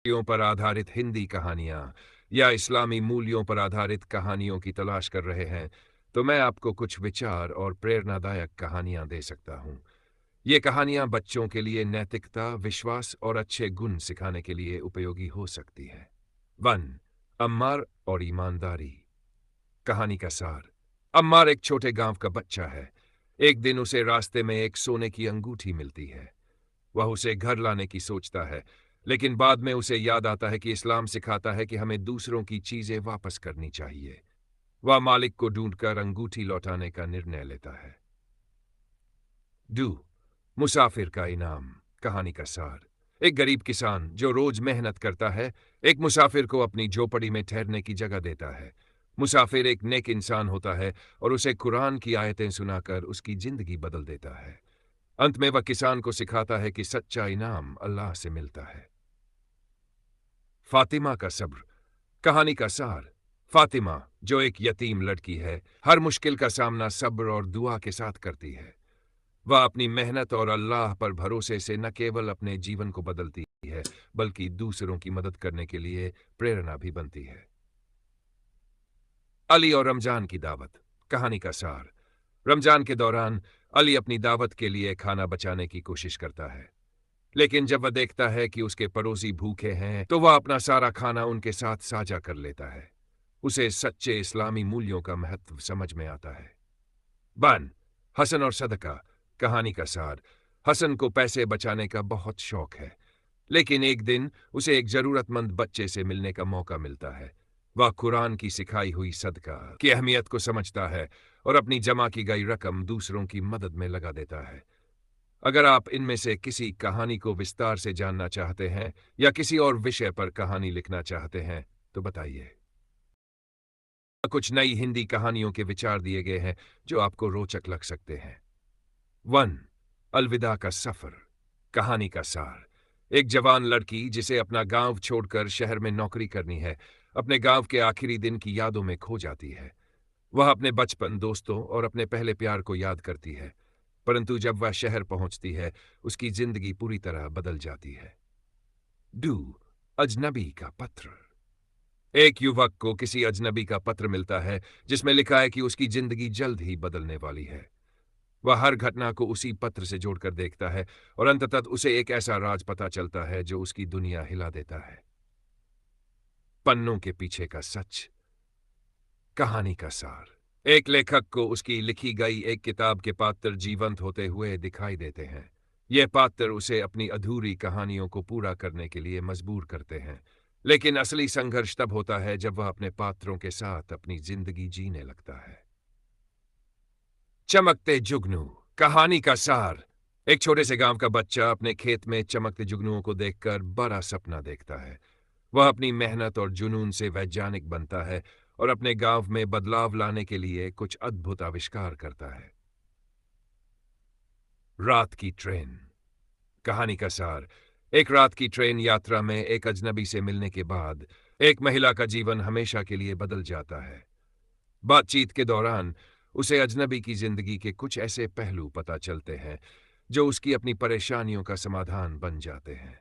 पर आधारित हिंदी कहानियाँ या इस्लामी मूल्यों पर आधारित कहानियों की तलाश कर रहे हैं, तो मैं आपको कुछ विचार और प्रेरणादायक कहानियाँ दे सकता हूँ। ये कहानियाँ बच्चों के लिए नैतिकता, विश्वास और अच्छे गुण सिखाने के लिए उपयोगी हो सकती है। 1. अम्मार और ईमानदारी। कहानी का सार। अम्मार एक छोटे गांव का बच्चा है। एक दिन उसे रास्ते में एक सोने की अंगूठी मिलती है। वह उसे घर लाने की सोचता है, लेकिन बाद में उसे याद आता है कि इस्लाम सिखाता है कि हमें दूसरों की चीजें वापस करनी चाहिए। वह मालिक को ढूंढकर अंगूठी लौटाने का निर्णय लेता है। 2. मुसाफिर का इनाम। कहानी का सार। एक गरीब किसान जो रोज मेहनत करता है, एक मुसाफिर को अपनी झोपड़ी में ठहरने की जगह देता है। मुसाफिर एक नेक इंसान होता है और उसे कुरान की आयतें सुनाकर उसकी जिंदगी बदल देता है। अंत में वह किसान को सिखाता है कि सच्चा इनाम अल्लाह से मिलता है। फातिमा का सब्र। कहानी का सार। फातिमा, जो एक यतीम लड़की है, हर मुश्किल का सामना सब्र और दुआ के साथ करती है। वह अपनी मेहनत और अल्लाह पर भरोसे से न केवल अपने जीवन को बदलती है, बल्कि दूसरों की मदद करने के लिए प्रेरणा भी बनती है। अली और रमजान की दावत। कहानी का सार। रमजान के दौरान अली अपनी दावत के लिए खाना बचाने की कोशिश करता है, लेकिन जब वह देखता है कि उसके पड़ोसी भूखे हैं, तो वह अपना सारा खाना उनके साथ साझा कर लेता है। उसे सच्चे इस्लामी मूल्यों का महत्व समझ में आता है। बन हसन और सदका। कहानी का सार। हसन को पैसे बचाने का बहुत शौक है, लेकिन एक दिन उसे एक जरूरतमंद बच्चे से मिलने का मौका मिलता है। वह कुरान की सिखाई हुई सदका की अहमियत को समझता है और अपनी जमा की गई रकम दूसरों की मदद में लगा देता है। अगर आप इनमें से किसी कहानी को विस्तार से जानना चाहते हैं या किसी और विषय पर कहानी लिखना चाहते हैं, तो बताइए। कुछ नई हिंदी कहानियों के विचार दिए गए हैं जो आपको रोचक लग सकते हैं। 1. अलविदा का सफर। कहानी का सार। एक जवान लड़की जिसे अपना गांव छोड़कर शहर में नौकरी करनी है, अपने गांव के आखिरी दिन की यादों में खो जाती है। वह अपने बचपन, दोस्तों और अपने पहले प्यार को याद करती है, परंतु जब वह शहर पहुंचती है, उसकी जिंदगी पूरी तरह बदल जाती है। 2. अजनबी का पत्र। एक युवक को किसी अजनबी का पत्र मिलता है जिसमें लिखा है कि उसकी जिंदगी जल्द ही बदलने वाली है। वह हर घटना को उसी पत्र से जोड़कर देखता है और अंततः उसे एक ऐसा राज पता चलता है जो उसकी दुनिया हिला देता है। पन्नों के पीछे का सच। कहानी का सार। एक लेखक को उसकी लिखी गई एक किताब के पात्र जीवंत होते हुए दिखाई देते हैं। ये पात्र उसे अपनी अधूरी कहानियों को पूरा करने के लिए मजबूर करते हैं, लेकिन असली संघर्ष तब होता है जब वह अपने पात्रों के साथ अपनी जिंदगी जीने लगता है। चमकते जुगनू। कहानी का सार। एक छोटे से गांव का बच्चा अपने खेत में चमकते जुगनुओं को देखकर बड़ा सपना देखता है। वह अपनी मेहनत और जुनून से वैज्ञानिक बनता है और अपने गांव में बदलाव लाने के लिए कुछ अद्भुत आविष्कार करता है। रात की ट्रेन। कहानी का सार। एक रात की ट्रेन यात्रा में एक अजनबी से मिलने के बाद एक महिला का जीवन हमेशा के लिए बदल जाता है। बातचीत के दौरान उसे अजनबी की जिंदगी के कुछ ऐसे पहलू पता चलते हैं जो उसकी अपनी परेशानियों का समाधान बन जाते हैं।